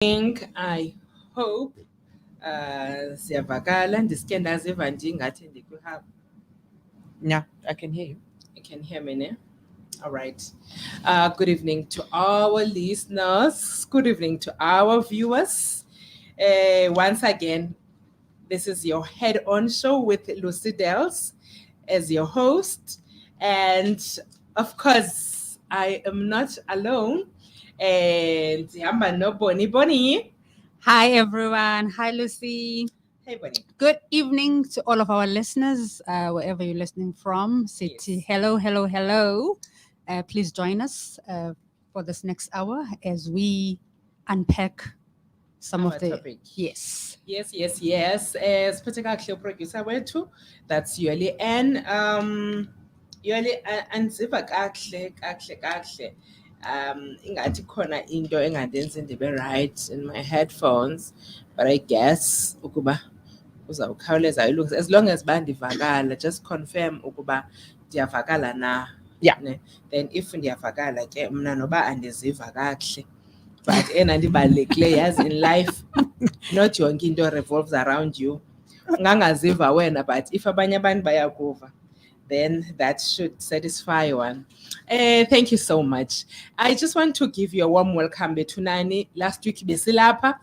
I hope siyavakala ndisike ndaziva ndingathi ndikwihub. Yeah, I can hear you. You can hear me now? All right. Good evening to our listeners. Good evening to our viewers. Once again, this is your head-on show with Lucy Delz as your host. And of course, I am not alone. And Yamba no Bonnie. Hi, everyone. Hi, Lucy. Hey, Bonnie. Good evening to all of our listeners, wherever you're listening from. City, Yes. hello, hello, hello. Please join us for this next hour as we unpack some Our of the topic. yes. Yes. Siphethe kakuhle uproducer wethu. That's Yoli N. Yoli andiziva kakuhle. Ingathi khona into engandenzi ndibe right in my headphones, but I guess ukuba uzawukhawuleza uyilungise as long as bandivakala, just confirm ukuba ndiyavakala na. Yeah. Ne? Then if ndiyavakala ke mna noba andiziva kakuhle, but enandibalulekileyo yazi in life not yonke into revolves around you. Ungangaziva wena, but if abanye abantu bayakuva, then that should satisfy one. Thank you so much. I just want to give you a warm welcome bethunani. Last week besilapha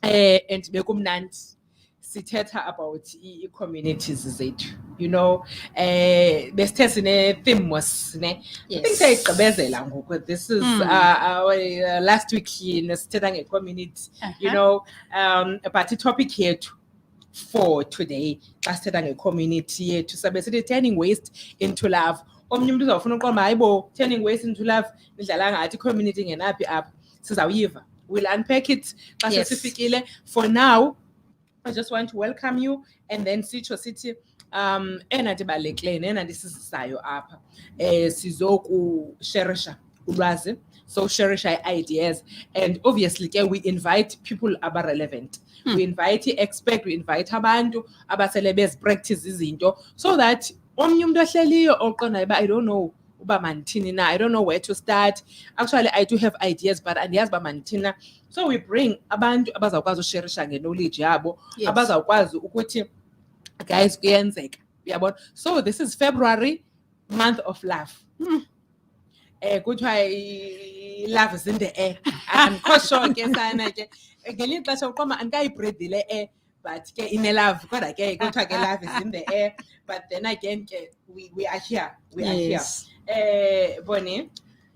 and bekumnandi sithetha about communities zethu. You know, besithe sine theme was ne. I think Yes. sayigqibezela ngoku. This is our last week sithetha nge-community. You know, but topic yethu for today xa sithetha nge-community yethu sabe sithi turning waste into love. Omnye umuntu uzawufuna uqomba hayibo turning waste into love nidlala ngathi i-community ngenaphi apha sizawuyiva. We'll unpack it xa Yes. sesifikile. For now, I just want to welcome you and then sitsho sithi enandibalulekileyo nenandisisisayo apha sizokusherisha ulwazi, so sherisha ideas, and obviously ke we invite people relevant. We invite expert, we invite abantu abasele practice izinto so that omnye umuntu ohleliyo oqondayo ba I don't know uba mandithini na, I don't know where to start. Actually I do have ideas but andiyazi uba mandithini na. So we bring abantu abazawukwazi usherisha knowledge yabo, Yes. abazawukwazi ukuthi guys kuyenzeka, uyabona. So this is February, month of love. Kuthiwa love is in the air. Andikho sure ke sana ke ngelinye ixesha uqoma andikayibreathe le air, but ke ine love kodwa ke kuthiwa ke love is in the air, but then again ke we are here. Yes. Bonnie.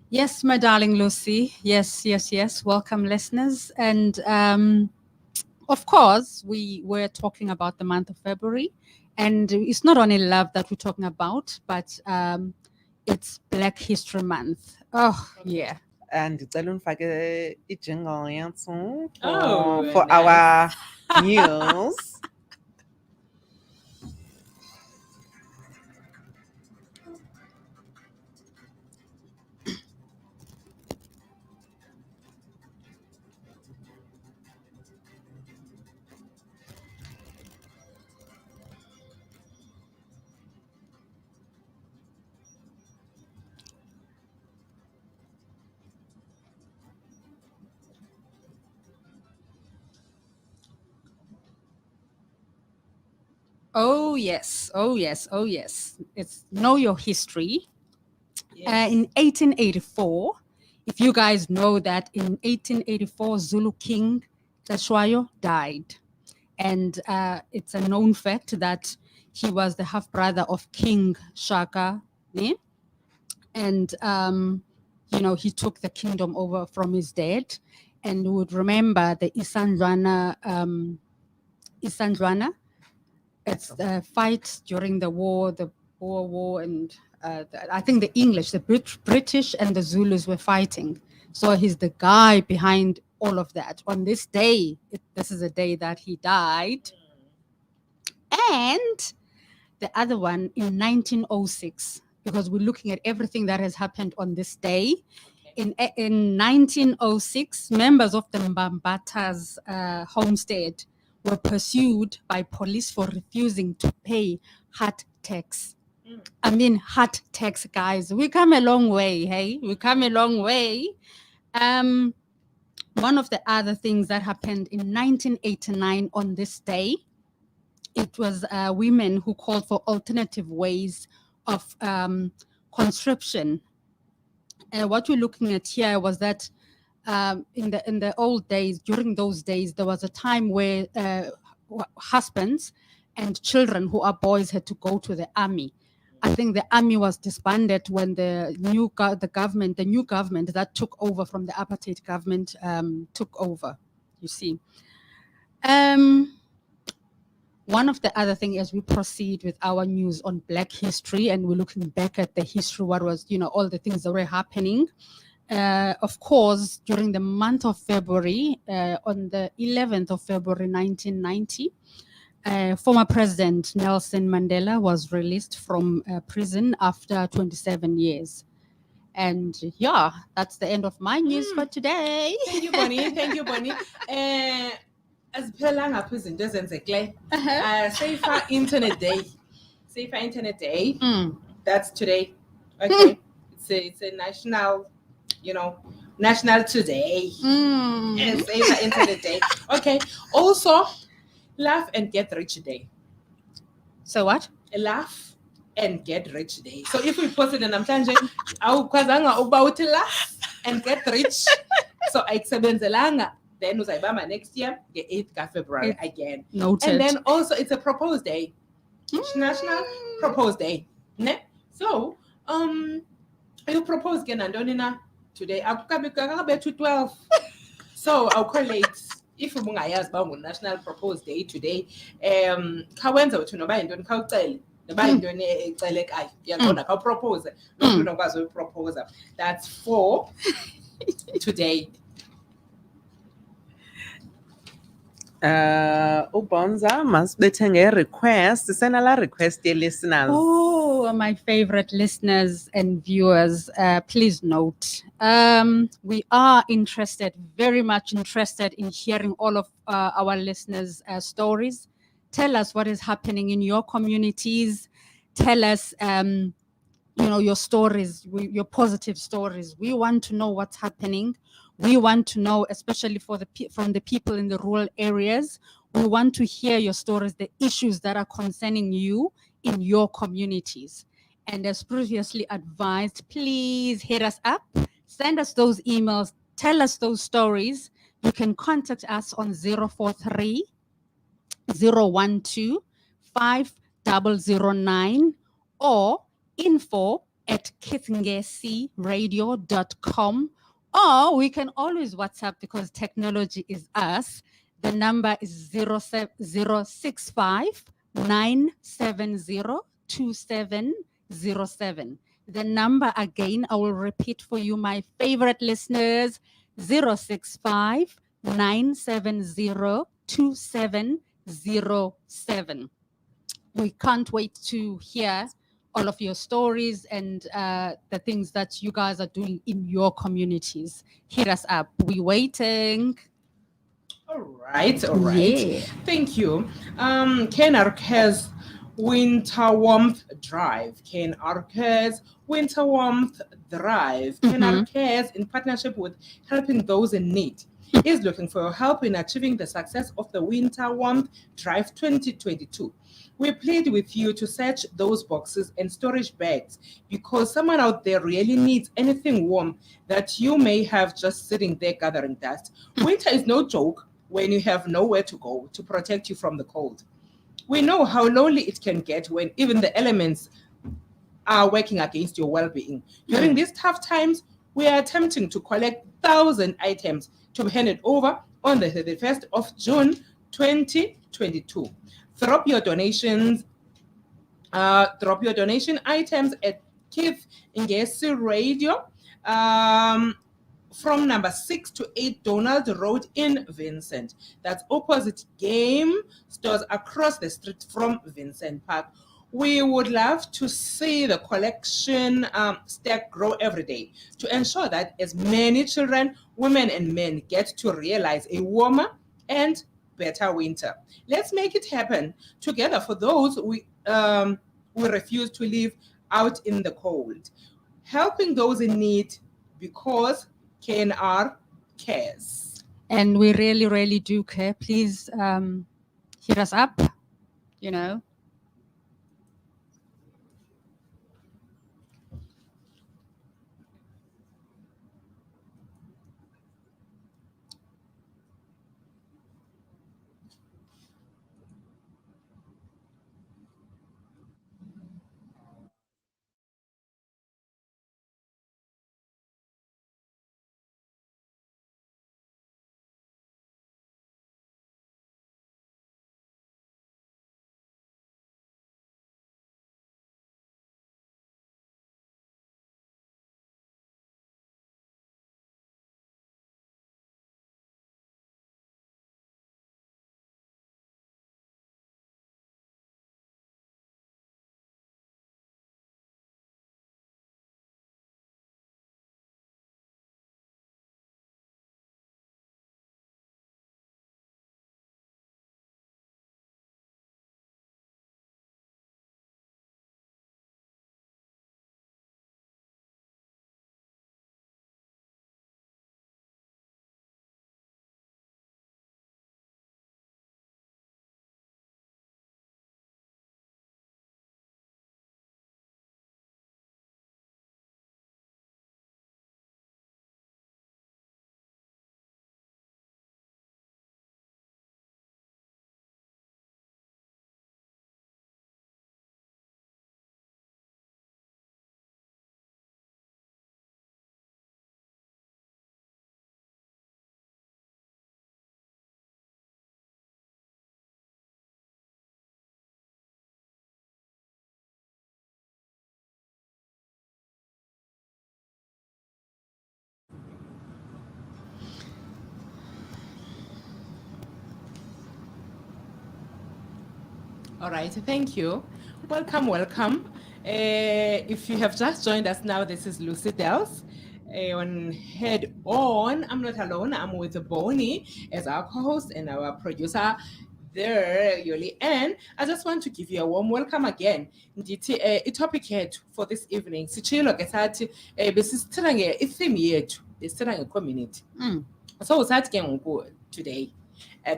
Yes, my darling Lucy. Yes. Welcome, listeners. And of course, we were talking about the month of February. And it's not only love that we're talking about, but it's Black History Month. Oh, yeah. And ndicela undifake ijingle yethu Oh, for nice. our news. Oh, yes. It's Know Your History. Yes. In 1884, if you guys know that in 1884, Zulu King Tashwayo died. And it's a known fact that he was the half brother of King Shaka. Ne? And, he took the kingdom over from his dad. And we would remember the Isandwana. It's the fight during the war, the Boer War, and I think the English, the British and the Zulus were fighting. So he's the guy behind all of that. On this day, this is the day that he died. And the other one in 1906, because we're looking at everything that has happened on this day. In 1906, members of the Mbambatas homestead were pursued by police for refusing to pay hut tax. I mean, hut tax, guys. We come a long way, hey? We come a long way. One of the other things that happened in 1989 on this day, it was women who called for alternative ways of conscription. What we're looking at here was that in the old days, during those days, there was a time where husbands and children who are boys had to go to the army. I think the army was disbanded when the new government that took over from the apartheid government took over. You see. One of the other things, as we proceed with our news on Black history, and we're looking back at the history, what was, all the things that were happening. Of course, during the month of February, on the 11th of February 1990, former President Nelson Mandela was released from prison after 27 years. And yeah, that's the end of my news for today. Thank you, Bonnie. Thank you, Bonnie. Asiphela ngapha izinto ezenzekileyo. Safer Internet Day. Safer Internet Day. That's today. Okay. It's a national, national today. Safer Internet Day. Okay. Also, laugh and get rich day. So what? Laugh and get rich day. So if we post it in namhlanje, awukwazanga ukuba uthi laugh and get rich. So ayisebenzelanga. Then uzayibamba next year, the 8th of February again. Noted. And then also it's a propose day. It's National Propose Day. Ne? So, you propose again Andonina today. Akukabe to 12. So I'll collate if ungayazi ba National Propose Day today. Khawenza uthi noba yintoni khawucele. Noba yintoni ecelekayo. Uyaqonda kha propose. Nomuntu unokwazi ukupropose. That's for today. Ubonza masibethe nge-request. Send a request, dear listeners. Oh, my favorite listeners and viewers, please note, we are very much interested in hearing all of our listeners' stories. Tell us what is happening in your communities. Tell us, your stories, your positive stories. We want to know what's happening. We want to know, especially from the people in the rural areas, we want to hear your stories, the issues that are concerning you in your communities. And as previously advised, please hit us up, send us those emails, tell us those stories. You can contact us on 043 012 5009 or info@kithngesi.radio.com. Or we can always WhatsApp because technology is us. The number is 065 970 2707. The number again, I will repeat for you, my favorite listeners, 065 970 2707. We can't wait to hear all of your stories and the things that you guys are doing in your communities. Hit us up. We're waiting. All right. Yeah. Thank you. Ken Arquez Winter Warmth Drive. Ken Arquez Winter Warmth Drive. Ken Arquez, in partnership with Helping Those in Need, is looking for your help in achieving the success of the Winter Warmth Drive 2022. We plead with you to search those boxes and storage bags because someone out there really needs anything warm that you may have just sitting there gathering dust. Winter is no joke when you have nowhere to go to protect you from the cold. We know how lonely it can get when even the elements are working against your well-being. During these tough times, we are attempting to collect 1,000 items to be handed over on the 31st of June 2022. Drop your donation items at Kith Ngesi Radio from number 6 to 8 Donald Road in Vincent. That's opposite game stores across the street from Vincent Park. We would love to see the collection stack grow every day to ensure that as many children, women, and men get to realize a warmer and better winter. Let's make it happen together for those we refuse to live out in the cold. Helping those in need because KNR cares. and we really, really do care. Please hit us up, you know. All right, thank you. Welcome, welcome. If you have just joined us now, this is Lucy Delz. On Head On, I'm not alone. I'm with Bonnie as our co-host and our producer there, Yoli. And I just want to give you a warm welcome again. Ndithi topic yethu for this evening. Sichilo ke sathi besisithetha nge-theme yethu, besithetha nge-community. So usathi ke ngoku today,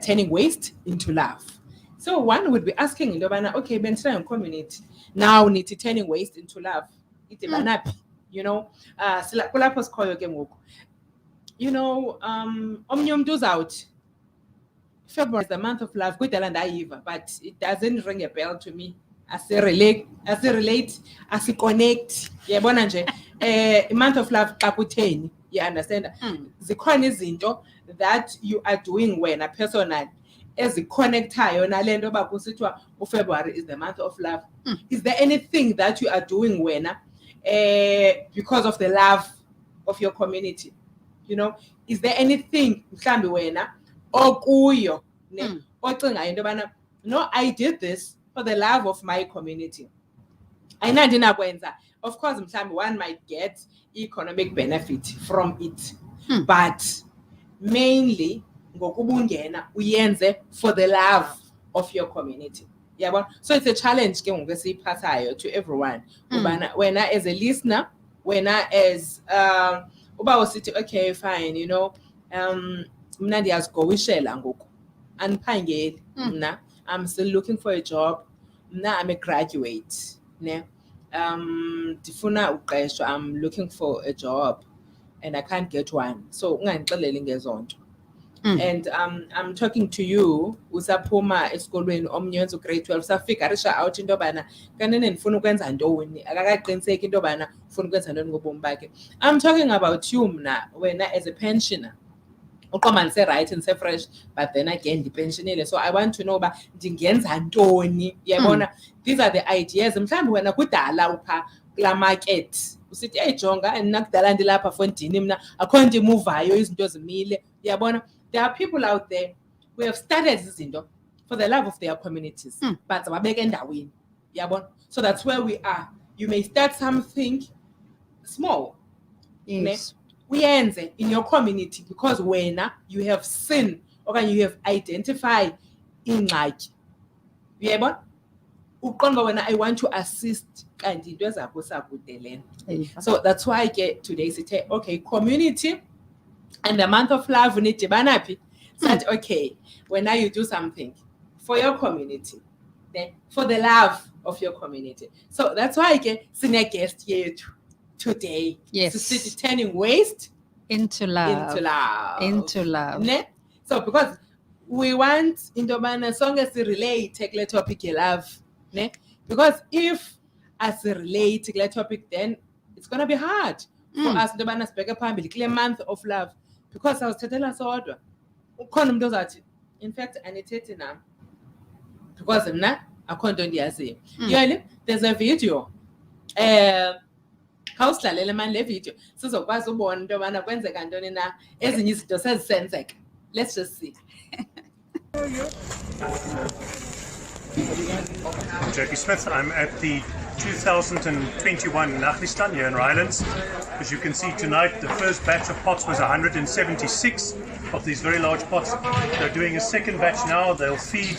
turning waste into love. So one would be asking into yobana, okay, bendithetha nge-community. Now nithi turning waste into love. Idibana phi? You know, kulapho sikhoyo ke ngoku. You know, omnye umntu uzawuthi February is the month of love. Kudala ndayiva, but it doesn't ring a bell to me. Asirelate, asiconnect. Yabona nje, month of love xa kutheni. You understand? Zikhona izinto that you are doing wena personally eziconnectayo nale nto uba kusithiwa uFebruary is the month of love. Is there anything that you are doing wena because of the love of your community? You know, is there anything mhlambi wena okuyo ne ocinga into yobana, no, I did this for the love of my community? Ayinandinakwenza. Of course, mhlambi one might get economic benefit from it, but mainly ngokubungena uyenze for the love of your community. Yabona? So it's a challenge ke ngoku esiyiphathayo to everyone. Ubana wena as a listener, wena as uba usithi okay fine, you know, mna ndiyazigowishela ngoku andiphangeli mna, I'm still looking for a job, mna I'm a graduate ne, ndifuna uqeshwa, I'm looking for a job and I can't get one. So ungandixeleli ngezo nto. And I'm talking to you usaphuma esikolweni, omnye wenza grade 12, usafigurisha out into yobana kanene ndifuna ukwenza ntoni, akakaqiniseki into yobana ufuna ukwenza ntoni ngobomi bakhe. I'm talking about you mna, wena as a pensioner. Uqoma ndise-right ndise-fresh, but then again ndipensionile, so I want to know uba ndingenza ntoni. Yabona, these are the ideas. Mhlawumbi wena kudala upha kulaa market usithi eyijonga mna kudala ndilapha fondini, mna akho nto imuvayo, izinto zimile. Yabona, there are people out there who have started izinto for the love of their communities, but zababeka endaweni. Yabona, so that's where we are. You may start something small, Yes. uyenze in your community because wena you have seen okanye you have identified ingxaki. Uyayibona? Uqonda wena I want to assist kanti into ezakho sakude lena. So that's why ke today sithe okay, community And the month of love, unidibanapi. Said, okay, when now you do something for your community, then for the love of your community. So that's why I get senior guest here today. Yes. To see turning waste Into love. into love. Into love. Ne? So because we want indobana song as relate take the topic love. Ne? Because if as relate take the topic, then it's gonna be hard for us indobana sibheke phambili kule month of love. Because I was telling sodwa. Ukhona umuntu ozathi, in fact, anithethe nami. Because mna akho nto ndiyaziyo. Yini? There's a video. Khawusilalele manje le video sizokwazi ubona into yobana kwenzeka ntoni na ezinye izinto sezisenzeka. Let's just see. Jackie Smith. I'm at the 2021 Nachlistan here in Rylands. As you can see tonight, the first batch of pots was 176 of these very large pots. They're doing a second batch now. They'll feed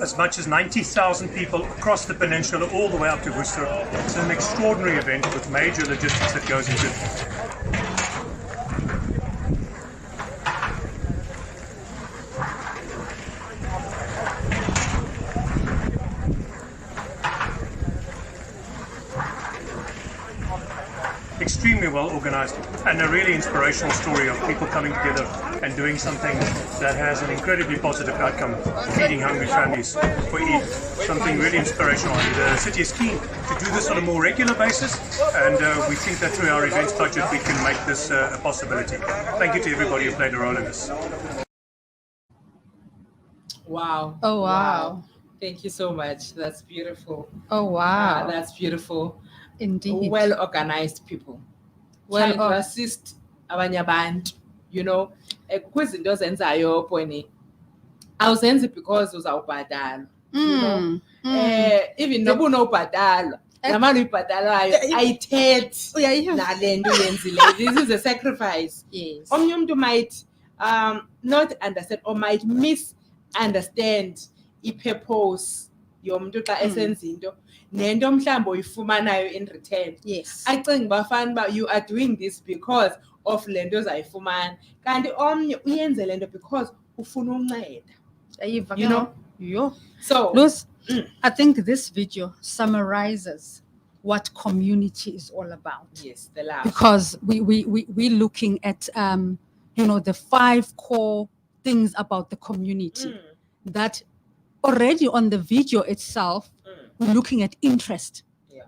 as much as 90,000 people across the peninsula all the way up to Worcester. It's an extraordinary event with major logistics that goes into it. Extremely well organized and a really inspirational story of people coming together and doing something that has an incredibly positive outcome, feeding hungry families for Eid. Something really inspirational. And the city is keen to do this on a more regular basis, and we think that through our events budget we can make this a possibility. Thank you to everybody who played a role in this. Wow. Oh, wow. Thank you so much. That's beautiful. Oh, wow. That's beautiful. Indeed. Well organized people. Trying to assist abanye abantu, you know. Kwizinto ozenzayo poni awuzenzi because uzawubhadala, you know. Even noba unobhadalwa lamali uyibhadalayo ayithethi nale nto uyenzileyo. This is a sacrifice. Yes. Omnye umuntu might not understand or might misunderstand i-purpose yomuntu xa esenza into nento mhlawumbe uyifumanayo in return. Yes. Acinga bafana ba you are doing this because of le nto ozayifumana, kanti omnye uyenze le nto because ufuna unceda, you know. Yo. So Lucy, I think this video summarizes what community is all about. yes, the love. Because we're looking at you know, the 5 core things about the community that already on the video itself we're looking at interest. Yeah.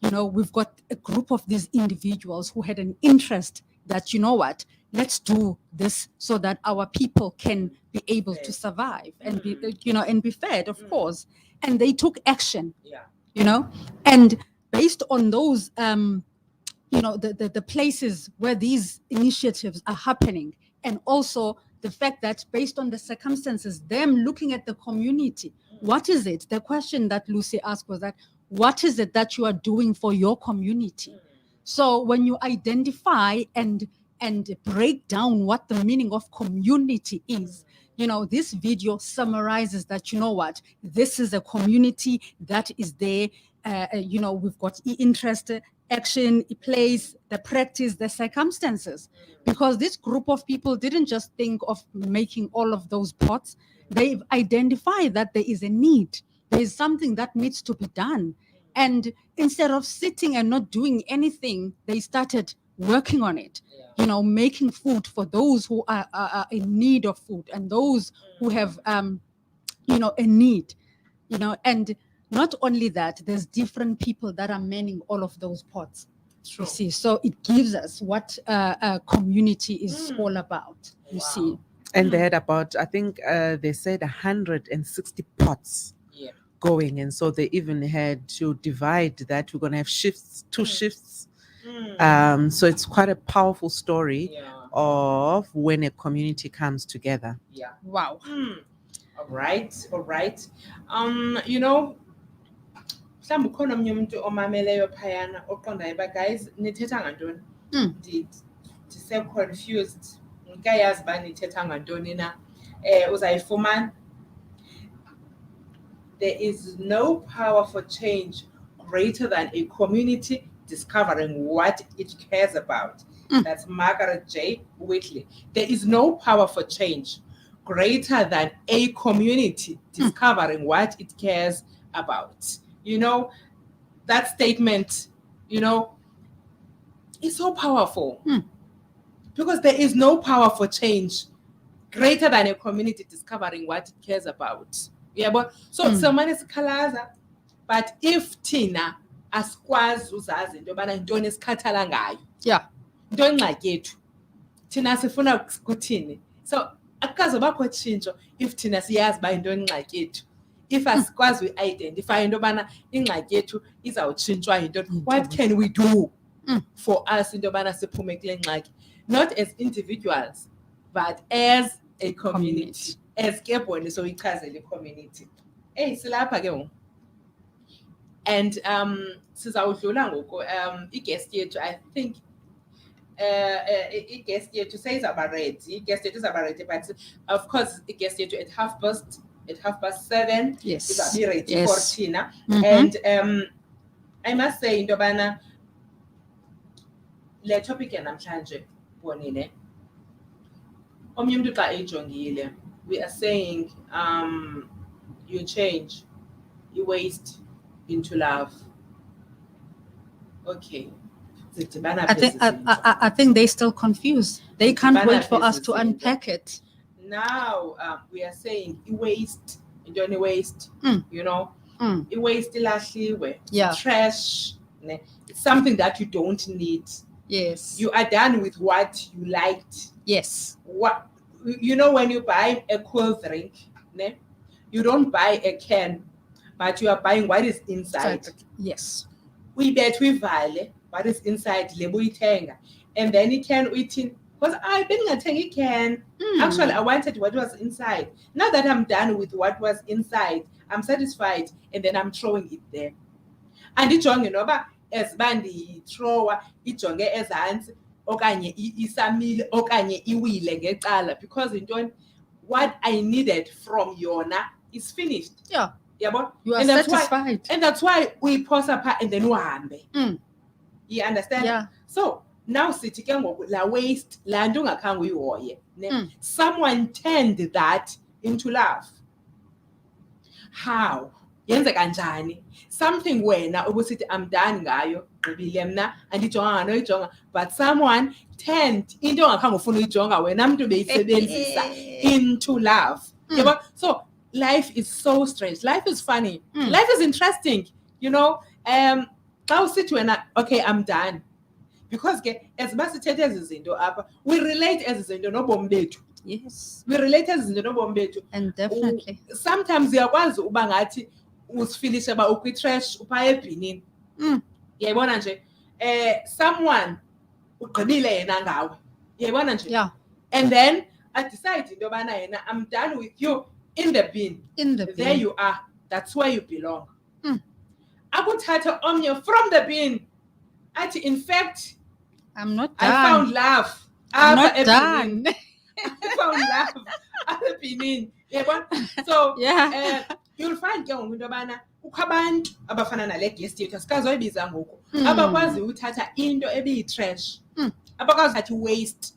You know, we've got a group of these individuals who had an interest that, you know what, let's do this so that our people can be able to survive and be, you know, and be fed, of course. And they took action. Yeah. You know, and based on those you know, the places where these initiatives are happening, and also the fact that based on the circumstances, them looking at the community, what is it? The question that Lucy asked was that, what is it that you are doing for your community? So when you identify and break down what the meaning of community is, you know, this video summarizes that, you know what, this is a community that is there. You know, we've got interest, action, place, the practice, the circumstances. Because this group of people didn't just think of making all of those pots. They've identified that there is a need. There is something that needs to be done. And instead of sitting and not doing anything, they started working on it. You know, making food for those who are in need of food and those who have, you know, a need, you know, and not only that, there's different people that are manning all of those pots. True. You see, so it gives us what a community is all about, you see. And they had about, I think they said 160 pots going. And so they even had to divide that. We're going to have shifts, 2 shifts. So it's quite a powerful story of when a community comes together. Yeah. Wow. All right. You know, mhlawumbe ukhona omnye umuntu omameleyo phayana oqondayo ba guys nithetha ngantoni? Ndise confused. Ngikayazi ba nithetha ngantoni na. Uzayifumana. There is no power for change greater than a community discovering what it cares about That's Margaret J. Whitley. There is no power for change greater than a community discovering what it cares about. You know, that statement, you know, is so powerful because there is no power for change greater than a community discovering what it cares about. Yeah, but so someone is kalaza, but if Tina askwazi uzazi into yobana yintoni esikhathala ngayo. Yeah. Into engxaki yethu. Thina sifuna kuthini. So akukazobakho tshintsho if thina siyazi uba into engxaki yethu. If asikwazi uidentify into yobana ingxaki yethu izawutshintshwa yinto, what can we do for us into yobana siphume kule ngxaki? Not as individuals, but as a community. As ke bona so ichazele i-community. Hey, silapha ke ngoku. And sizawudlula ngoku i-guest yethu, I think i-guest yethu seyizawuba ready. I-guest yethu izawuba ready, but of course i-guest yethu at 7:30. Yes. Izawuba ready Yes. for Tina. And I must say into yobana le topic yanamhlanje bonile. Omnye umuntu xa ejongile, we are saying you change, you waste into love. Okay. I think they're still confused. They can't wait for us to unpack it. Now we are saying you waste, you don't waste, you know, you waste ilahliwe. Yeah. Trash. It's something that you don't need. Yes. You are done with what you liked. Yes. What, you know, when you buy a cool drink, ne, you don't buy a can, but you are buying what is inside. Yes. We bet we vale what is inside lebuitenga, and then you can eat in because I didn't think it can. Actually, I wanted what was inside. Now that I'm done with what was inside, I'm satisfied, and then I'm throwing it there. And it's wrong, you know, but as bandi thrower, it's wrong as hands. Okanye isamile okanye iwile ngecala because into what I needed from Yona is finished. Yeah. Yabo? You are And that's satisfied. and that's why we pause apart and then uhambe. You understand? Yeah. So now sithi ke ngoku la waste la nto ungakhange uyihoye, ne? Someone turned that into love. How? Yenze kanjani? Something wena ubusithi I'm done ngayo, gqibile mna andijonga noyijonga, but someone turned into ongakhange ufuna uyijonga wena mntu beyisebenzisa into love. Yabo? So life is so strange. Life is funny. Life is interesting. You know, xa usithi wena, okay, I'm done. Because ke as basithethe ezi zinto apha, we relate ezi zinto nobomi bethu. Yes. We relate ezi zinto nobomi bethu. And definitely. Sometimes uyakwazi uba ngathi usifilishe ba ukwi-trash upha ebhinini. Uyayibona nje someone ugqibile yena ngawe. Uyayibona nje? Yeah. And then I decide into yobana yena I'm done with you in the bin. In the bin. There you are. That's where you belong. Akuthatha omnye from the bin. Athi in fact I'm not done. I found love. I'm not Apha done. ebhinini. I found love. Apha ebhinini. Uyayibona? So Yeah. you'll find ke ngoku into yobana kukho abantu abafana nale guest yethu asikazoyibiza ngoku abakwazi uthatha into ebiyi-trash abakwazi uthatha i-waste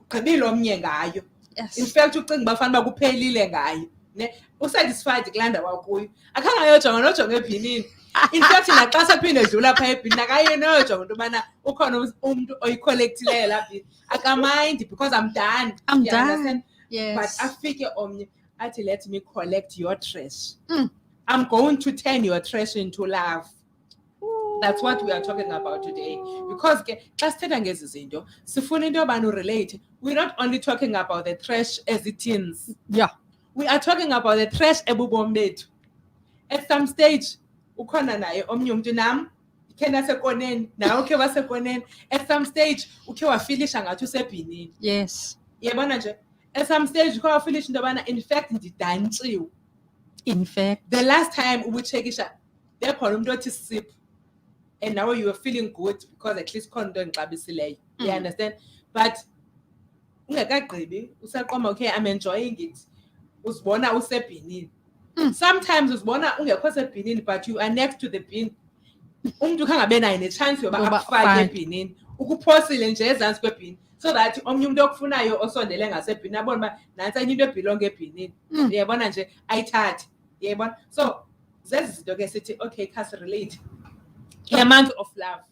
ugqibile omnye ngayo. Yes. In fact ucinga uba fanele uba kuphelile ngayo, ne, usatisfied kulaa ndawo akuyo akhange ayojonga nojonga ebhinini. In fact naxa sephinde edlula phaa ebhinini akaye noyojonga into yobana ukhona umntu oyicollectileyo laa bhini akamind because I'm done. I'm You done. understand? Yes. But afike omnye athi let me collect your trash. I'm going to turn your trash into love. That's what we are talking about today. Because xa sithetha ngezi zinto sifuna into yobana urelate. We're not only talking about the trash as it is. Yeah. We are talking about the trash ebubomi bethu. At some stage ukhona naye omnye umuntu nam ikhe nasekoneni nawe ukhe wasekoneni. At some stage ukhe wafilisha ngathi usebhinini. Yes. Yabona nje at some stage ukhe wafilisha into yobana in fact ndidantsiwe. In fact. The last time ubuchekisha there khona umuntu othi sip and now you are feeling good because at least khona into engixabisileyo. You understand? But ungekagqibi usaqoma okay I'm enjoying it. Usibona usebhinini. Sometimes usibona ungekho sebhinini but you are next to the bin. Umuntu khangabe nayo nechance yoba akufake ebhinini. ukuphosile nje ezantsi kwebhini so that omnye umuntu okufunayo osondele ngasebhini abone uba nantsi enye into ebhilonge ebhinini uyabona nje ayithathe uyayibona so zezi zinto ke sithi okay cast relate a month of love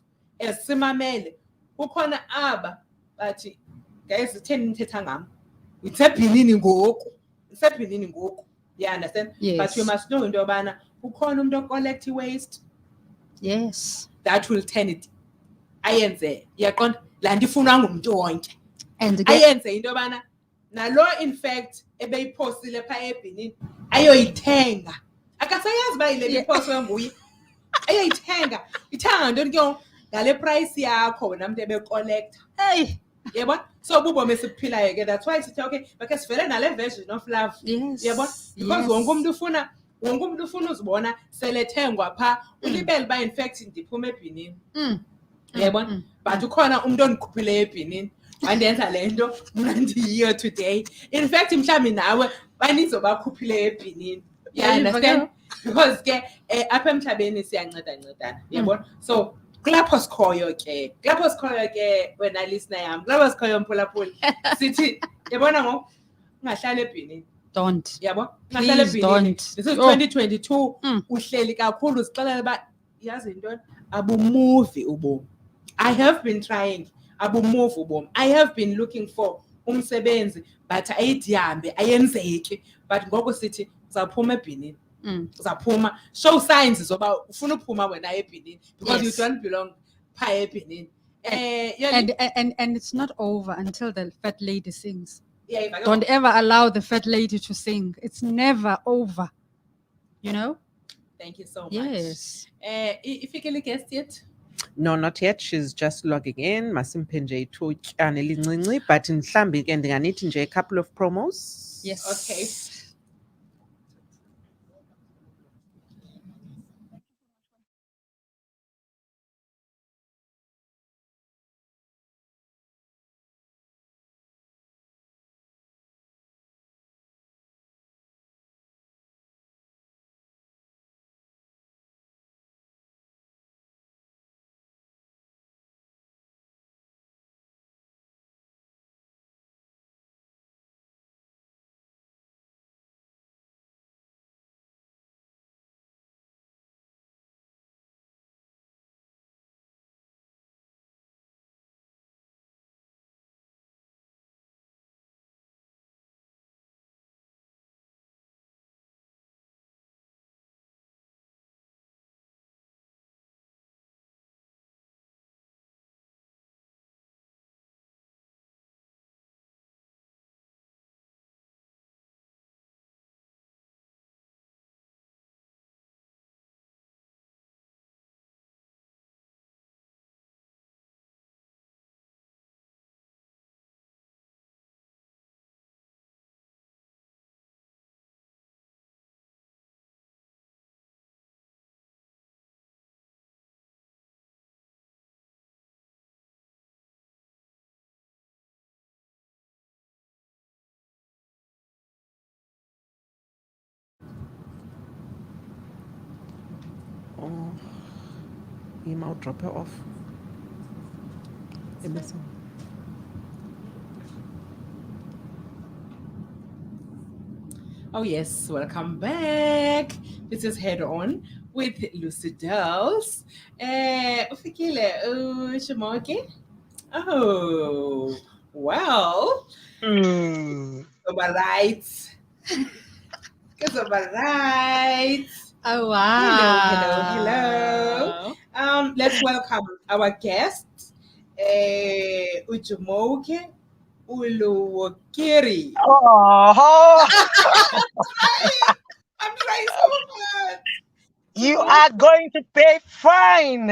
simamele kukhona aba bathi guys itheni nithetha ngam isebhinini ngoku you understand Yes. but you must know into yobana kukhona umuntu ocollect waste Yes. that will turn it ayenze yaqonda laa nto ifunwa ngumntu wonke And again, ayenze into yobana nalo in fact ebeyiphosile phaa ebhinini ayoyithenga akasayazi uba yile iphoswe nguye ayoyithenga ithenga ngantoni ke ngale price yakho wena mntu ebekolekta hey, yabona so bubomi esibuphilayo ke that's why sithi okay bakhe sivele nale version of love yes. yabona because wonke umuntu ufuna uzibona selethengwa phaa ulibele uba in fact ndiphuma ebhinini yabona but ukhona umuntu ondikhuphileyo ebhinini wandenza le nto mna ndiyiyo today in fact mhlawumbi nawe banizobakhuphileyo ebhinini you understand because ke apha emhlabeni siyancedana yabona so kulapho sikhoyo ke wena listener yam kulapho sikhoyo mphulaphuli sithi yabona ngoku ungahlali ebhinini Don't. yabo ungahlali Please ebhinini don't. this is 2022 uhleli kakhulu sixelele uba yazi intoni abumuvi ubomi I have been trying abumuvi ubomi I have been looking for umsebenzi but ayidihambe ayenzeki but ngoku sithi uzawuphuma ebhinini uzaphuma show signs zoba ufuna uphuma wena ebhinini because you don't belong phaa ebhinini And it's not over until the fat lady sings. yeah, Don't ever allow the fat lady to sing. It's never over. You know? thank you so much Yes. ifikile guest yet No, not yet. She's just logging in. Masimphe nje ithutyana elincinci, but mhlambi ke ndinganithi nje a couple of promos. Yes. okay Oh, email drop her off. Emerson. Oh yes, welcome back. This is Head On with Lucy Delz. Ufikile Shimoki? Oh, well. Right. Right. Oh, wow. Hello. Let's welcome our guest, Ujumoke Uluwokiri. Oh, I'm trying so much. you are going to pay fine.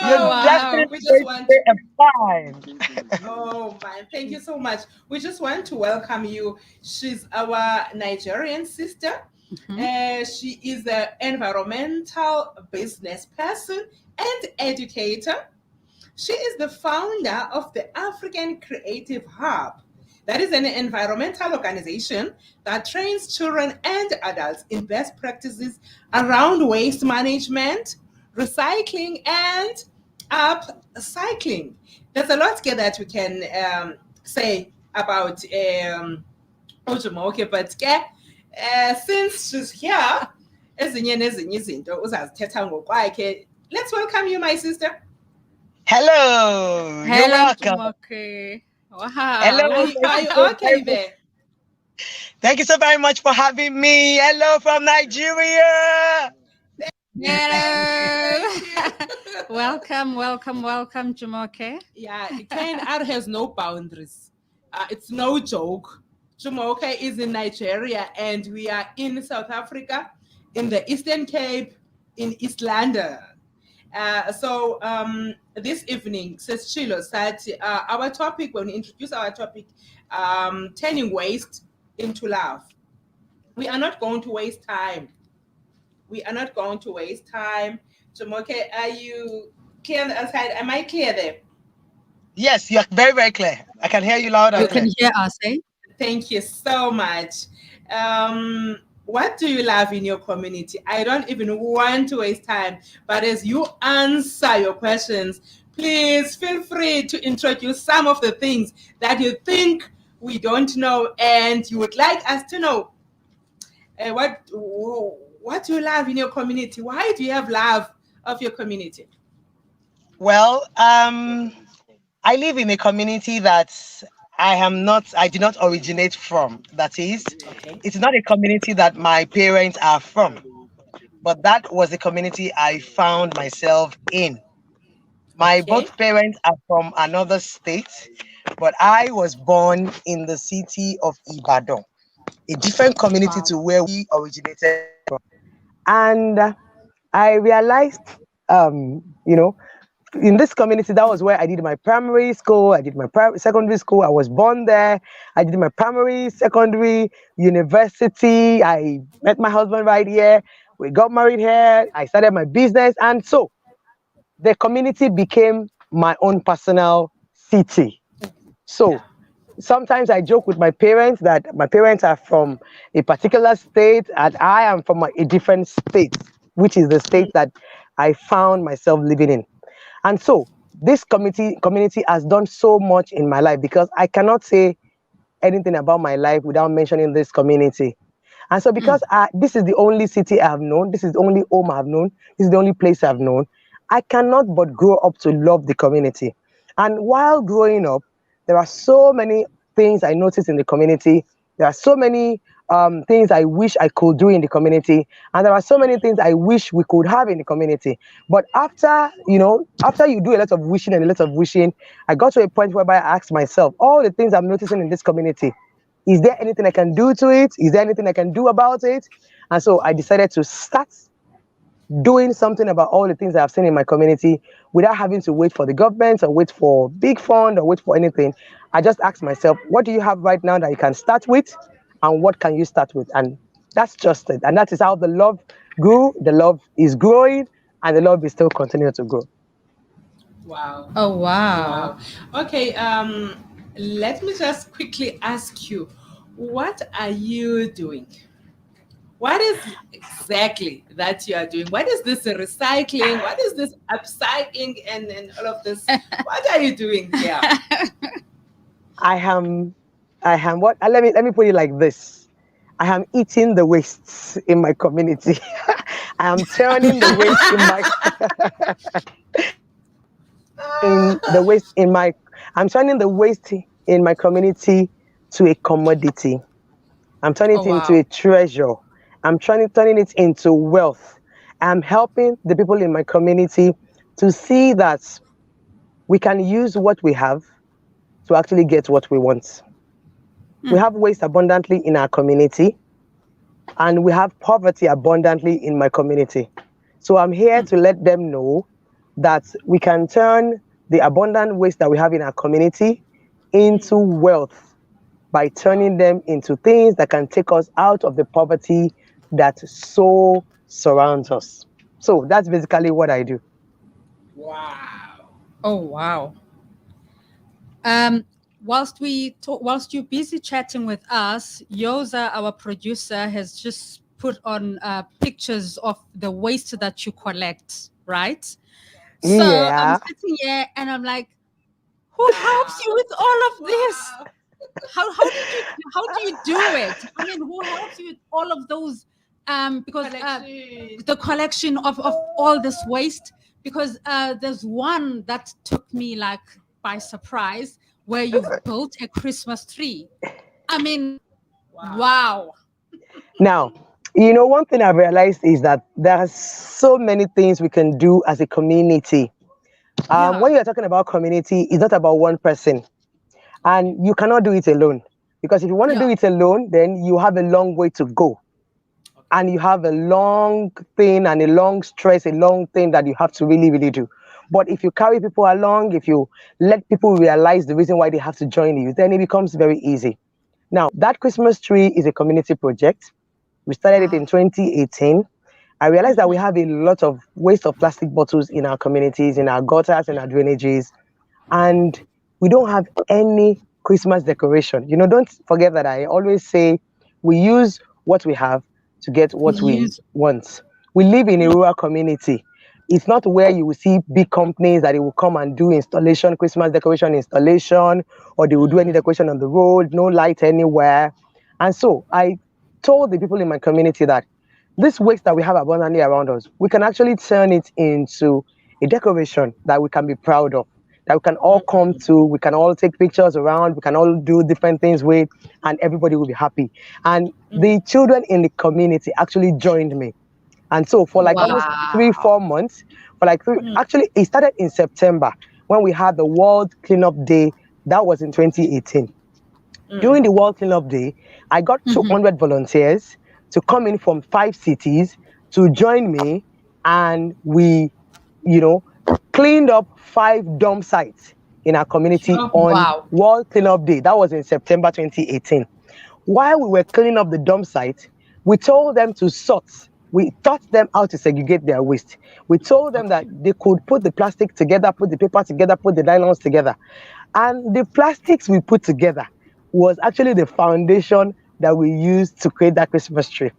You're wow. definitely We just going want to pay a fine. Oh man, thank you so much. We just want to welcome you. She's our Nigerian sister. She is an environmental business person and educator. She is the founder of the African Creative Hub. That is an environmental organization that trains children and adults in best practices around waste management, recycling and upcycling. There's a lot here that we can say about Ujumoke, but since she's here, ezinye nezinye izinto uzazithetha ngokwakhe. Let's welcome you, my sister. Hello. You're Hello, welcome. Jumoke. Wow. Hello. Are you okay there? Thank you so very much for having me. Hello from Nigeria. Hello. welcome, Jumoke. Yeah, KNR has no boundaries. It's no joke. Jumoke is in Nigeria and we are in South Africa, in the Eastern Cape, in East London. So this evening, says Chilo, said our topic, when we introduce our topic, turning waste into love. We are not going to waste time. Jumoke, are you clear on the other side? Am I clear there? Yes, you're very, very clear. I can hear you loud and You clear. can hear us, eh? Thank you so much. What do you love in your community? I don't even want to waste time, but as you answer your questions, please feel free to introduce some of the things that you think we don't know and you would like us to know. What do you love in your community? Why do you have love of your community? Well, I live in a community that I did not originate from. That is, Okay. it's not a community that my parents are from, but that was a community I found myself in. My Okay. both parents are from another state, but I was born in the city of Ibadan, a different community Wow. to where we originated from. And I realized, you know, in this community, that was where I did my primary school, I did my secondary school. I was born there. I did my primary, secondary, university. I met my husband right here. We got married here. I started my business. And so the community became my own personal city. So sometimes I joke with my parents that my parents are from a particular state and I am from a different state, which is the state that I found myself living in. And so this community has done so much in my life because I cannot say anything about my life without mentioning this community. And so because this is the only city I have known, this is the only home I have known, this is the only place I've known, I cannot but grow up to love the community. And while growing up, there are so many things I noticed in the community. There are so many things I wish I could do in the community. And there are so many things I wish we could have in the community. But after you do a lot of wishing and a lot of wishing, I got to a point whereby I asked myself, all the things I'm noticing in this community, is there anything I can do to it? Is there anything I can do about it? And so I decided to start doing something about all the things that I've seen in my community without having to wait for the government or wait for big fund or wait for anything. I just asked myself, what do you have right now that you can start with? And what can you start with? And that's just it. And that is how the love grew. The love is growing and the love is still continuing to grow. Wow. Oh, wow. Okay, let me just quickly ask you, what are you doing? What is exactly that you are doing? What is this recycling? What is this upcycling and all of this? What are you doing here? I am what let me put it like this. I am eating the wastes in my community. I am turning the waste in my I'm turning the waste in my community to a commodity. I'm turning it into a treasure. I'm turning it into wealth. I'm helping the people in my community to see that we can use what we have to actually get what we want. We have waste abundantly in our community, and we have poverty abundantly in my community. So I'm here to let them know that we can turn the abundant waste that we have in our community into wealth by turning them into things that can take us out of the poverty that so surrounds us. So that's basically what I do. Wow. Oh, wow. Whilst you're busy chatting with us, Yoza, our producer, has just put on pictures of the waste that you collect. right? So I'm Yeah. sitting here and I'm like, who helps you with all of this? How do you do it? I mean, who helps you with all of those? Because the collection of all this waste. Because there's one that took me like by surprise, where you've built a Christmas tree. I mean, wow. Now, one thing I've realized is that there are so many things we can do as a community. Yeah. When you're talking about community, it's not about one person, and you cannot do it alone. Because if you want to do Yeah. it alone, then you have a long way to go, and you have a long thing and a long stress, a long thing that you have to really, really do. But if you carry people along, if you let people realize the reason why they have to join you, then it becomes very easy. Now, that Christmas tree is a community project. We started it in 2018. I realized that we have a lot of waste of plastic bottles in our communities, in our gutters, in our drainages, and we don't have any Christmas decoration. Don't forget that I always say we use what we have to get what we Use. want. We live in a rural community. It's not where you will see big companies that they will come and do installation, Christmas decoration installation, or they will do any decoration on the road, no light anywhere. And so I told the people in my community that this waste that we have abundantly around us, we can actually turn it into a decoration that we can be proud of, that we can all come to, we can all take pictures around, we can all do different things with, and everybody will be happy. And the children in the community actually joined me. And so for like almost 3-4 months, for like actually it started in September when we had the World Cleanup Day. That was in 2018. During the World Cleanup Day, I got 200 volunteers to come in from 5 cities to join me, and we, cleaned up 5 dump sites in our community on Wow. World Cleanup Day. That was in September 2018. While we were cleaning up the dump site, we told them to sort. We taught them how to segregate their waste. We told them that they could put the plastic together, put the paper together, put the nylons together. And the plastics we put together was actually the foundation that we used to create that Christmas tree.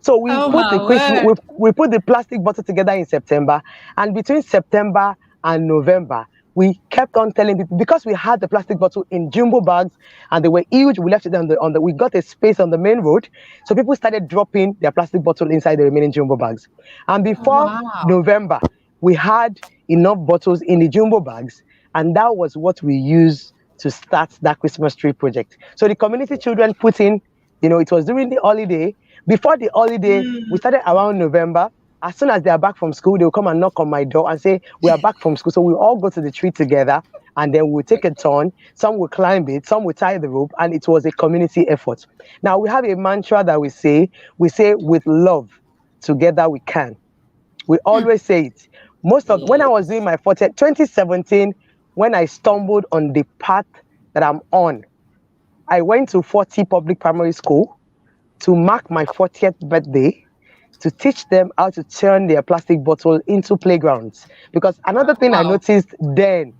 So we Oh put the my Christmas, word. we put the plastic bottle together in September, and between September and November, we kept on telling people, because we had the plastic bottle in jumbo bags and they were huge. We left it on the we got a space on the main road, so people started dropping their plastic bottle inside the remaining jumbo bags. And before Wow. November, we had enough bottles in the jumbo bags, and that was what we used to start that Christmas tree project. So the community children put in, it was during the holiday. Before the holiday, we started around November. As soon as they are back from school, they will come and knock on my door and say, we are back from school. So we all go to the tree together, and then we'll take a turn. Some will climb it, some will tie the rope, and it was a community effort. Now we have a mantra that we say, with love, together we can. We always say it. When I was doing my 40th, 2017, when I stumbled on the path that I'm on, I went to 40 public primary school to mark my 40th birthday, to teach them how to turn their plastic bottle into playgrounds. Because another thing I noticed then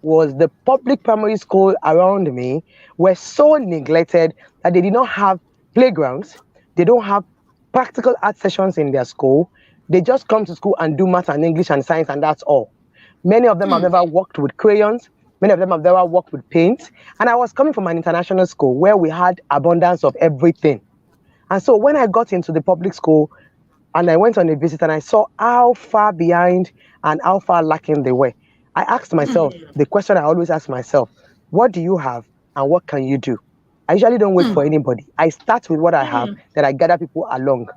was the public primary school around me were so neglected that they did not have playgrounds. They don't have practical art sessions in their school. They just come to school and do math and English and science, and that's all. Many of them have never worked with crayons. Many of them have never worked with paint. And I was coming from an international school where we had abundance of everything. And so when I got into the public school and I went on a visit and I saw how far behind and how far lacking they were, I asked myself the question I always ask myself: what do you have and what can you do? I usually don't wait for anybody. I start with what I have, then I gather people along.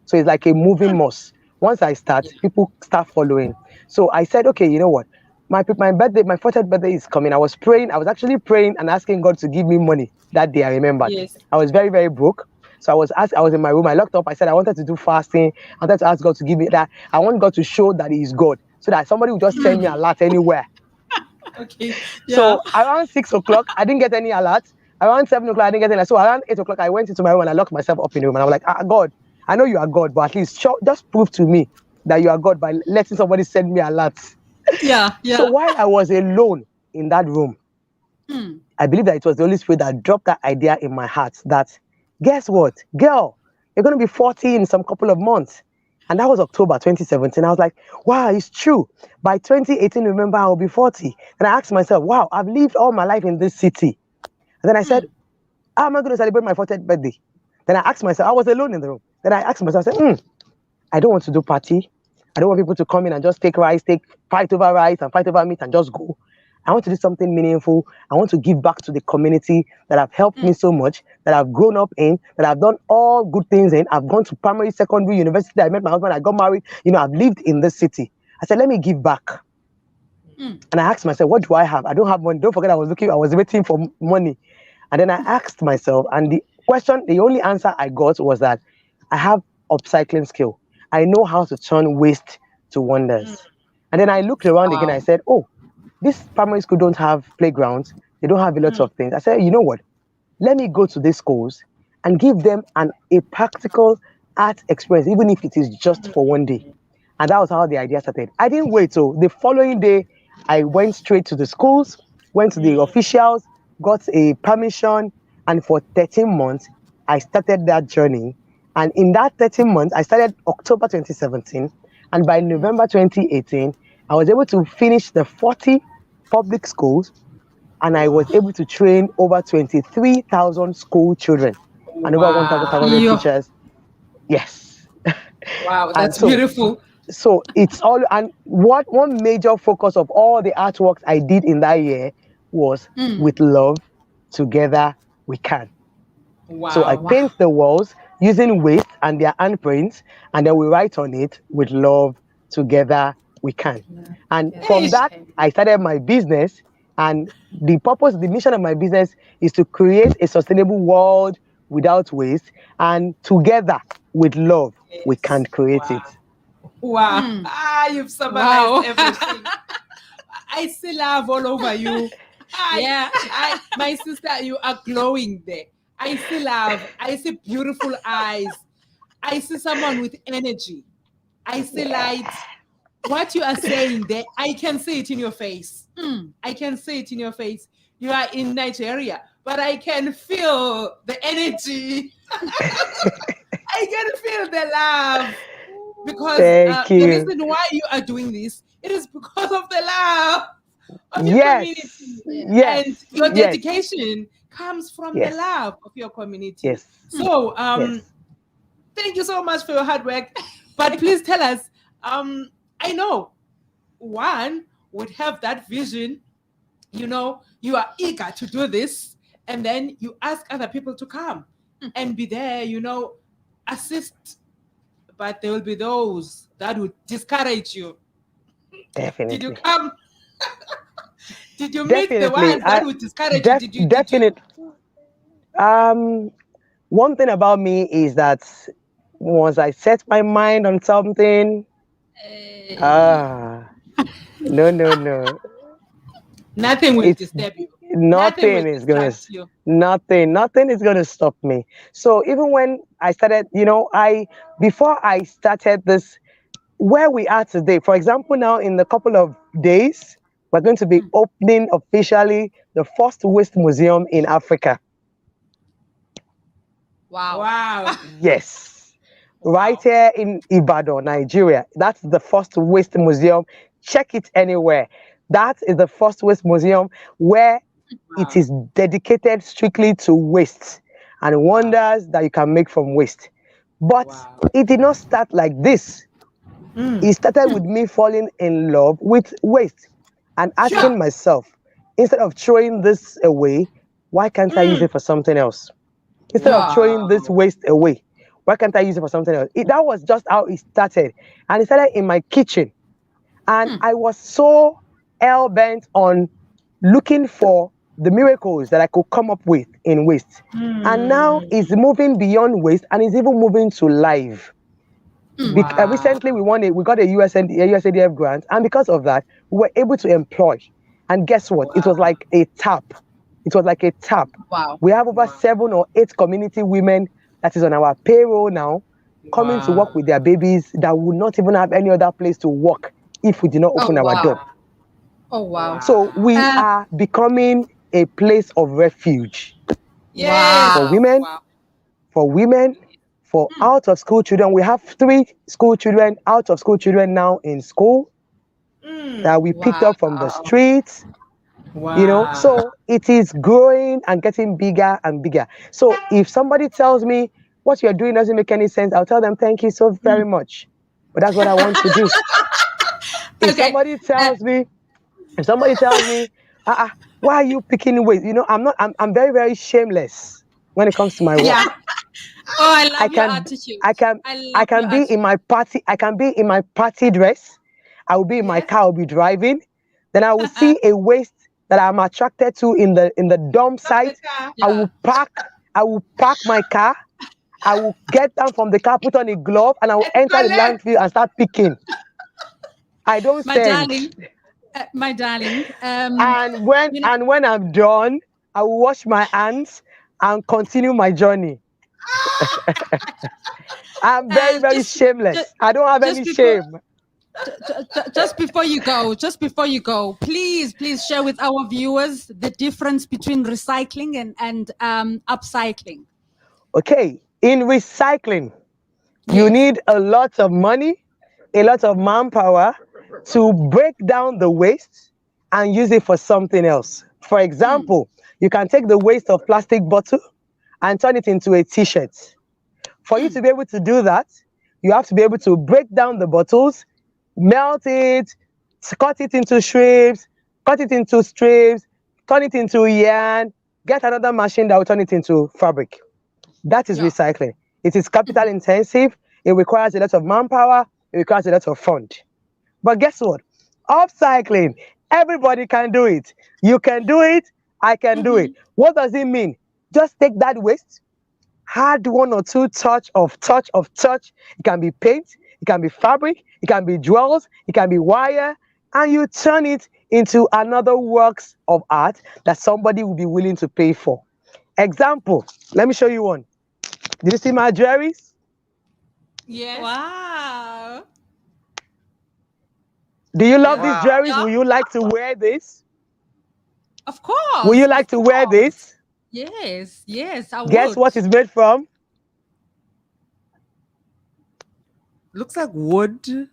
So it's like a moving moss. Once I start, people start following. So I said, okay, you know what? My birthday, my 40th birthday is coming. I was praying. I was actually praying and asking God to give me money that day. I remembered. Yes. I was very, very broke. So I was in my room. I locked up. I said I wanted to do fasting. I wanted to ask God to give me that. I want God to show that He is God, so that somebody will just send me a lot anywhere. Okay. So around 6 o'clock, I didn't get any alert. Around 7 o'clock, I didn't get any. So around 8 o'clock, I went into my room and I locked myself up in the room. And I was like, God, I know you are God, but at least just prove to me that you are God by letting somebody send me alerts. Yeah. So while I was alone in that room, I believe that it was the Holy Spirit that dropped that idea in my heart that, guess what, girl, you're going to be 40 in some couple of months. And that was October 2017. I was like, wow, it's true. By 2018, remember, I'll be 40. And I asked myself, wow, I've lived all my life in this city. And then I said, how am I going to celebrate my 40th birthday? Then I asked myself, I was alone in the room. Then I asked myself, I said, I don't want to do party. I don't want people to come in and just fight over rice and fight over meat and just go. I want to do something meaningful. I want to give back to the community that have helped me so much, that I've grown up in, that I've done all good things in. I've gone to primary, secondary, university. I met my husband. I got married. I've lived in this city. I said, let me give back. And I asked myself, what do I have? I don't have money. Don't forget, I was waiting for money. And then I asked myself, and the only answer I got was that I have upcycling skill. I know how to turn waste to wonders. And then I looked around again. I said, this primary school don't have playgrounds. They don't have a lot of things. I said, you know what? Let me go to these schools and give them a practical art experience, even if it is just for one day. And that was how the idea started. I didn't wait. So the following day, I went straight to the schools, went to the officials, got a permission. And for 13 months, I started that journey. And in that 13 months, I started October 2017. And by November 2018, I was able to finish the 40 public schools, and I was able to train over 23,000 school children and over 1,500 teachers. Yes. Wow, that's beautiful. So it's all, and one major focus of all the artworks I did in that year was with love, together we can. Wow. So I paint the walls using waste and their handprints, and then we write on it, with love, together we can. And from that, I started my business, and the mission of my business is to create a sustainable world without waste, and together with love, we can create it. Wow. You've summarized everything. I see love all over you. My sister, you are glowing there. I see love. I see beautiful eyes. I see someone with energy. I see light. What you are saying there, I can see it in your face. I can see it in your face. You are in Nigeria, but I can feel the energy. I can feel the love. Because the reason why you are doing this, it is because of the love of your community. And your dedication comes from the love of your community. So thank you so much for your hard work. But please tell us, I know one would have that vision, you are eager to do this, and then you ask other people to come and be there, assist. But there will be those that would discourage you. Definitely. Did you come? Did you meet the ones that would discourage you? Definitely. One thing about me is that once I set my mind on something, no. Nothing will disturb you. Nothing is gonna stop me. So even when I started, before I started this, where we are today, for example, now in a couple of days, we're going to be opening officially the first waste museum in Africa. Wow. Yes. Right here in Ibadan, Nigeria. That's the first waste museum. Check it anywhere. That is the first waste museum where it is dedicated strictly to waste and wonders that you can make from waste. But it did not start like this. It started with me falling in love with waste and asking myself, instead of throwing this away, why can't I use it for something else? Instead of throwing this waste away, why can't I use it for something else? That was just how it started. And it started in my kitchen. And I was so hell-bent on looking for the miracles that I could come up with in waste. And now it's moving beyond waste, and it's even moving to life. Recently, we got a USADF grant, and because of that, we were able to employ. And guess what? It was like a tap. Wow. We have over 7 or 8 community women that is on our payroll now, coming to work with their babies that would not even have any other place to work if we did not open our door. Oh, wow. So we are becoming a place of refuge for women, for out of school children. We have 3 school children, out of school children now in school that we picked up from the streets. Wow. So it is growing and getting bigger and bigger. So if somebody tells me what you're doing doesn't make any sense, I'll tell them thank you so very much. But that's what I want to do. If somebody tells me, why are you picking weight? I'm very, very shameless when it comes to my work. Yeah. Oh, I love your attitude. I can be in my party. I can be in my party dress. I will be in my car. I'll be driving. Then I will see a waist that I'm attracted to in the dump site. Yeah. I will park my car. I will get down from the car, put on a glove, and I will enter the landfill and start picking. I don't send. My darling. And when I'm done, I will wash my hands and continue my journey. I'm very, very shameless. I don't have any shame. Just before you go, please share with our viewers the difference between recycling and upcycling. Okay, in recycling, you need a lot of money, a lot of manpower to break down the waste and use it for something else. For example, you can take the waste of plastic bottle and turn it into a t-shirt. For you to be able to do that, you have to be able to break down the bottles, melt it, cut it into strips, turn it into yarn, get another machine that will turn it into fabric. That is recycling. It is capital intensive. It requires a lot of manpower. It requires a lot of fund. But guess what? Upcycling, everybody can do it. You can do it. I can do it. What does it mean? Just take that waste, add 1 or 2 touch of. It can be paint, it can be fabric, it can be jewels, it can be wire, and you turn it into another works of art that somebody will be willing to pay for. Example, let me show you one. Did you see my jewelries? Yes. Wow. Do you love these jewelries? Will you like to wear this? Of course. Will you like to wear this? Yes, I would. Guess what it's made from? Looks like wood.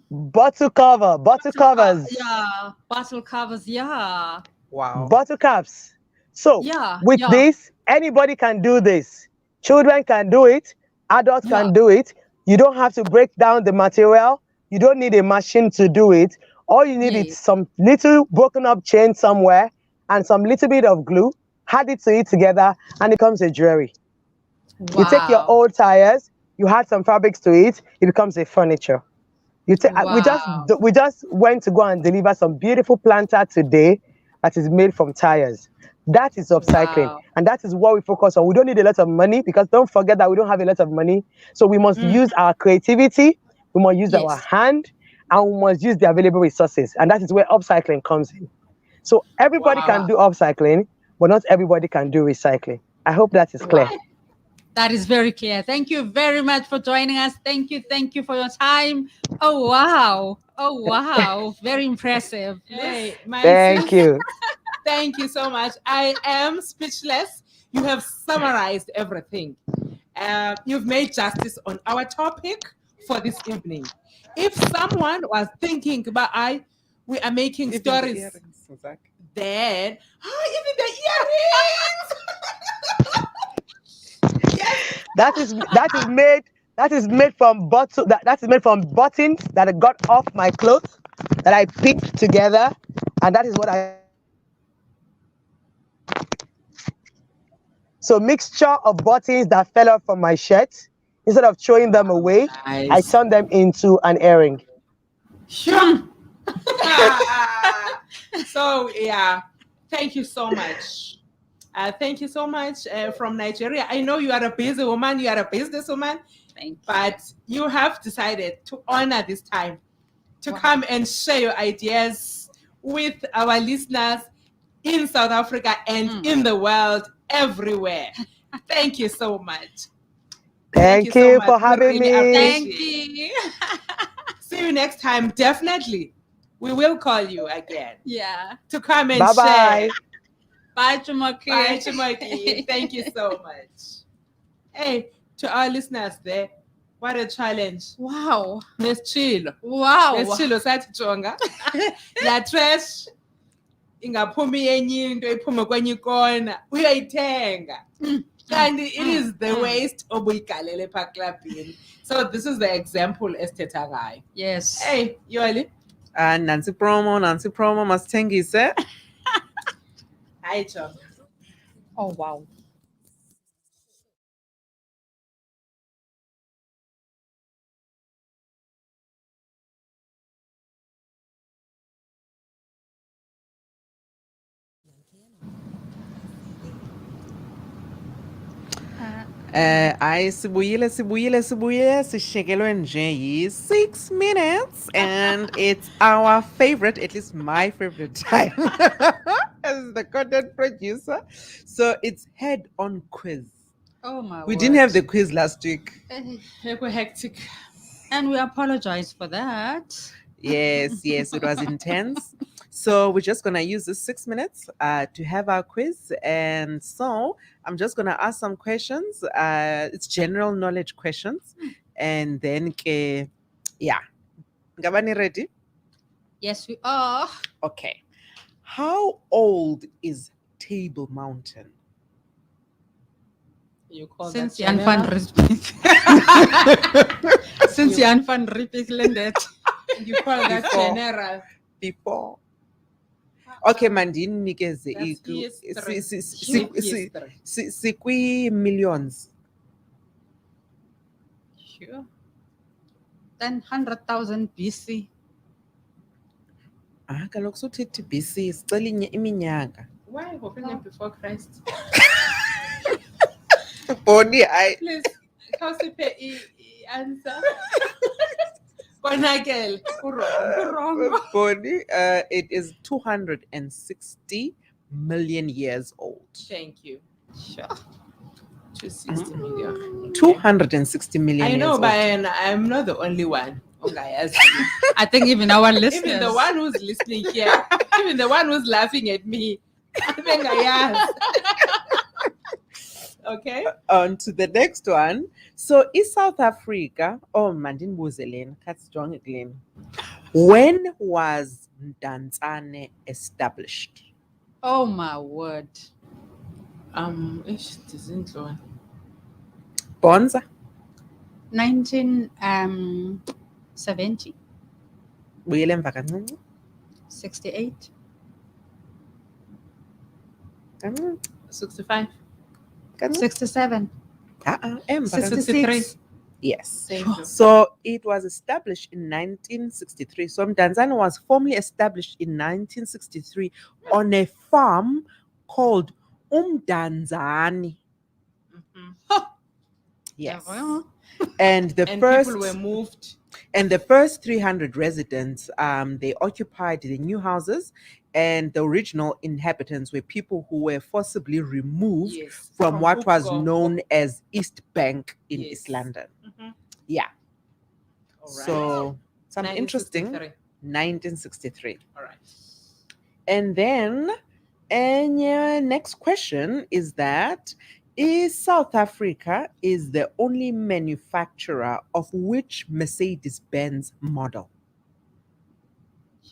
Bottle covers. Yeah, bottle covers. Yeah. Wow. Bottle caps. So with this, anybody can do this. Children can do it. Adults can do it. You don't have to break down the material. You don't need a machine to do it. All you need is some little broken up chain somewhere and some little bit of glue. Add it to it together and it becomes a jewelry. Wow. You take your old tires, you add some fabrics to it, it becomes a furniture. We just went to go and deliver some beautiful planter today that is made from tires. That is upcycling. And that is what we focus on. We don't need a lot of money because don't forget that we don't have a lot of money. So we must use our creativity, we must use our hand, and we must use the available resources. And that is where upcycling comes in. So everybody can do upcycling, but not everybody can do recycling. I hope that is clear. That is very clear. Thank you very much for joining us. Thank you for your time. Oh, wow. Very impressive. Hey, thank you. Thank you so much. I am speechless. You have summarized everything. You've made justice on our topic for this evening. If someone was thinking about we are making stories, then even the earrings. Yes. That is made from bottles. That is made from buttons that I got off my clothes that I picked together, and that is what I. So mixture of buttons that fell off from my shirt. Instead of throwing them away, nice. I turned them into an earring. Sure. So thank you so much. Thank you so much from Nigeria. I know you are a busy woman, you are a businesswoman, but you have decided to honor this time to come and share your ideas with our listeners in South Africa and in the world, everywhere. Thank you so much. Thank you for having me. Thank you. See you next time. Definitely. We will call you again. Yeah. To come and Bye-bye. share. Bye, Jumoke. Bye, Jumoke. Thank you so much. Hey. To our listeners there, what a challenge. Wow. Nesitshilo. Wow. Nesitshilo sathi jonga. La trash ingaphumi enye into iphume kwenye ikona uyoyithenga. Kanti it is the waste obuyigalele pha clubini. So this is the example esithetha ngayo. Yes. Hey, Yoli. Nancy promo, masithengise. Hayi jonga. Oh, wow. Sibuyile sishekelwe nje yi 6 minutes and it's our favorite, at least my favorite time as the content producer. So it's head on quiz. Oh, my We didn't have the quiz last week. Hectic. And we apologize for that. Yes, it was intense. So we're just gonna use this 6 minutes to have our quiz. And so I'm just gonna ask some questions. It's general knowledge questions. And then yeah. Ngabani ready? Yes, we are. Okay. How old is Table Mountain? You call Since that Jan van general? Riebeeck. Since Jan van Riebeeck landed. You call that Before. general? Before. Okay, mandini nikeze That's history. sikwi millions. Sure. Then 100,000 BC. Kaloku suthithi BC sicela iminyaka. Why hoping before Christ? Boni I Please, khawusiphe answer. Konakele, wrong. Boni it is 260 million years old. Thank you. Sure. 260 million. 260 million I years know, old. but I'm not the only one. Okay, I think even our listeners. even the one who's listening here, even the one who's laughing at me, I think I asked. Okay. On to the next one. So is South Africa, mandin buzeleni, katsijonge kuleni. When was Danzani established? Oh, my word. Dizindlwana. Bonza? 1970. Buyele emva kancinci. 68. Kancinci. 65. Kancinci. 67. Emva kancinci. 63. Yes. Thank you. So it was established in 1963. So Danzani was formally established in 1963 on a farm called Danzani. Yes. Yeah. And the And first people were moved. and the first 300 residents, they occupied the new houses, and the original inhabitants were people who were forcibly removed Yes. from what was Upgo. known as East Bank in Yes. East London. Mhm. Yeah. All right. So some interesting 1963. 1963. All right. And then, next question is that is South Africa is the only manufacturer of which Mercedes-Benz model?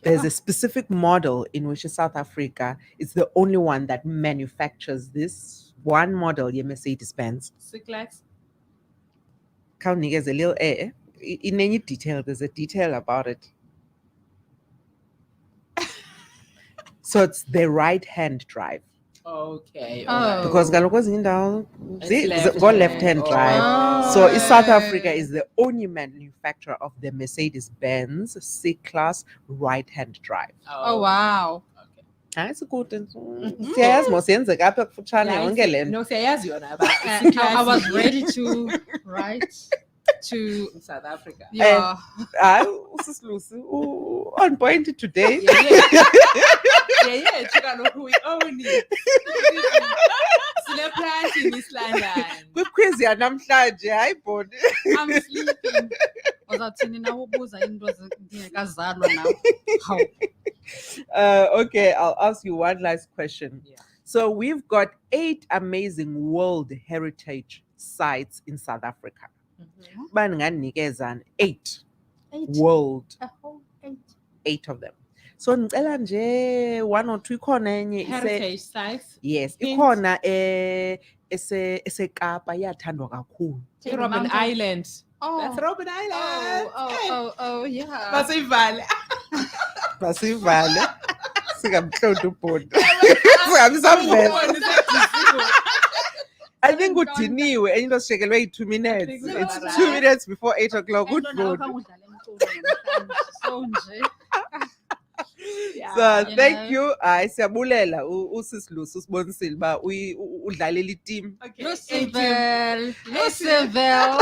There's a specific model in which South Africa is the only one that manufactures this one model, your Mercedes-Benz. C-Class. There's a little in any detail, there's a detail about it. So it's the right-hand drive. Okay. Oh. All right. Because kaloku ezinye indawo It's go left-hand drive. Oh. So South Africa is the only manufacturer of the Mercedes-Benz C-Class right-hand drive. Oh, wow. Okay. Hayi sikude siyayazi mos yenzeka apha kufutshane yonke le nto. No, siyayazi yona ba. I was ready to write to South Africa. your. Hayi usis Lucy on point today. Yeah, kaloku we own it. Sine plant in East London. Kwiquiz yanamhlanje hayi Boni. I'm sleeping. Uzawuthini na ubuza into ezingekazalwa now. How? Okay, I'll ask you one last question. Yeah. So we've got 8 amazing World Heritage sites in South Africa. Mhm. Bandinganikeza 8 8. world, A whole 8. 8 of them. So ngicela nje 1 or 2 ikhona enye Heritage sites. yes, Hint. ikhona esekapa yathandwa kakhulu. Take the Robben mountain. Island. That's Oh. Robben Island. Oh, yeah. Masivale. Masivale. Singamhlonto ubhodi. Singamsavela. I think udiniwe and into sishekelwe 2 minutes. think we It's are 2 right. minutes before 8 o'clock. Good food. So nje. Yeah. So You thank know. you. Siyabulela usisi Lucy usibonisile ba udlalela team. Okay. Luciville. Luciville.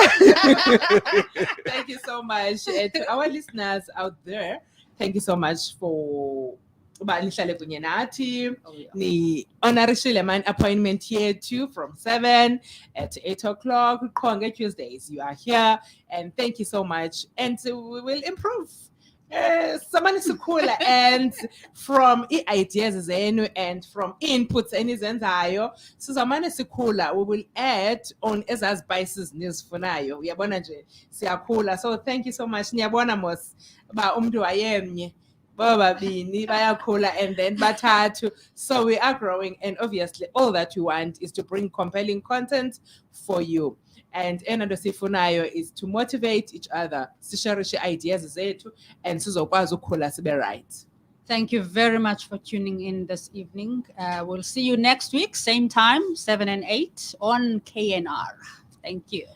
Thank you so much. To our listeners out there, thank you so much for uba nihlale kunye nathi. Oh, yeah. Ni honorishile man appointment here too from 7 at 8 o'clock. Qho Tuesdays you are here, and thank you so much. And we will improve. Samani sikhula and from ideas zenu and from inputs enizenzayo sizamane sikhula, we will add on ezas spices nizifunayo. Uyabona nje siyakhula. So thank you so much. Niyabona mos ba umuntu wayemnye bababini bayakhula and then bathathu. So we are growing, and obviously all that we want is to bring compelling content for you. And enando sifunayo is to motivate each other, sisharishe ideas zethu and sizokwazi ukukhula sibe right. Thank you very much for tuning in this evening. We'll see you next week, same time, 7 and 8 on KNR. Thank you.